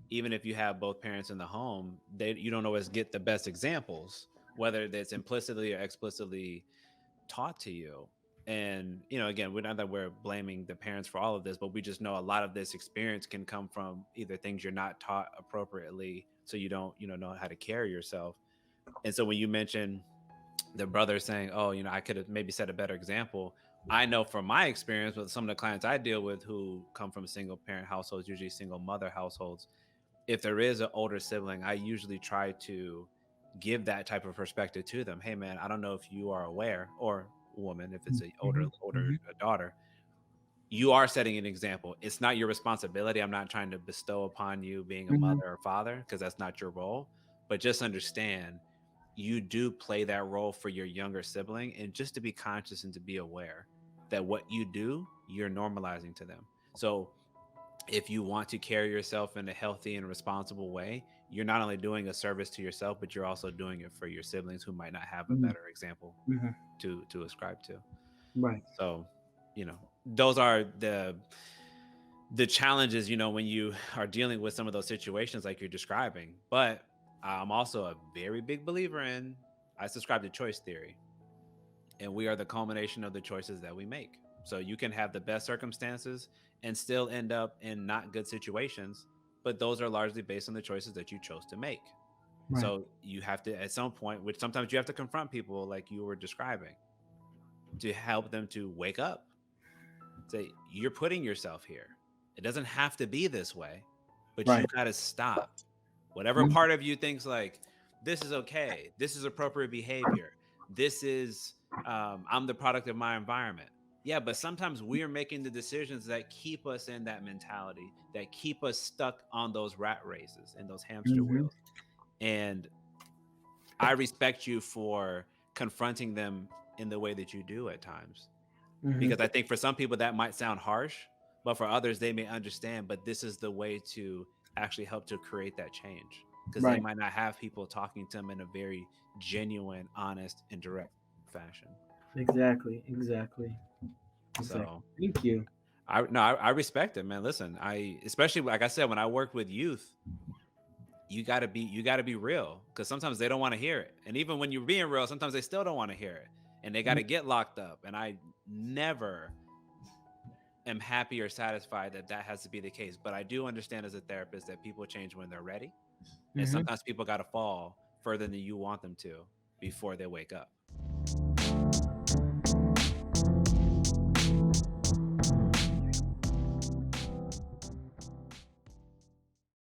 even if you have both parents in the home, you don't always get the best examples, whether that's implicitly or explicitly taught to you. And again, we're not that we're blaming the parents for all of this, but we just know a lot of this experience can come from either things you're not taught appropriately, so you don't know how to carry yourself. And so when you mention the brother saying, "Oh, I could have maybe set a better example." I know from my experience with some of the clients I deal with who come from single parent households, usually single mother households, if there is an older sibling, I usually try to give that type of perspective to them. Hey, man, I don't know if you are aware, or woman, if it's a older Mhm, older mhm, daughter, you are setting an example. It's not your responsibility. I'm not trying to bestow upon you being a mhm, mother or father, because that's not your role. But just understand, you do play that role for your younger sibling, and just to be conscious and to be aware that what you do, you're normalizing to them. So if you want to carry yourself in a healthy and responsible way, you're not only doing a service to yourself, but you're also doing it for your siblings who might not have a mhm, better example mhm. to ascribe to. Right. So, those are the challenges, when you are dealing with some of those situations like you're describing. But I'm also a very big believer in, I subscribe to choice theory, and we are the culmination of the choices that we make. So you can have the best circumstances and still end up in not good situations, but those are largely based on the choices that you chose to make. Right. So you have to, at some point, which sometimes you have to confront people like you were describing, to help them to wake up. Say, you're putting yourself here. It doesn't have to be this way, but you Right. got to stop. Whatever Mhm, part of you thinks like, this is okay, this is appropriate behavior, this is, I'm the product of my environment. Yeah, but sometimes we're making the decisions that keep us in that mentality, that keep us stuck on those rat races and those hamster mhm, wheels. And I respect you for confronting them in the way that you do at times, mhm. because I think for some people that might sound harsh, but for others they may understand. But this is the way to actually help to create that change, because they Right. might not have people talking to them in a very genuine, honest, and direct fashion. Exactly. Exactly. Exactly. So Thank you. I no, I respect it, man. Listen, I especially like I said, when I worked with youth, you gotta be real, because sometimes they don't want to hear it, and even when you're being real, sometimes they still don't want to hear it, and they got Mhm. to get locked up. And I never am happy or satisfied that that has to be the case. But I do understand as a therapist that people change when they're ready. And Mhm. sometimes people got to fall further than you want them to before they wake up.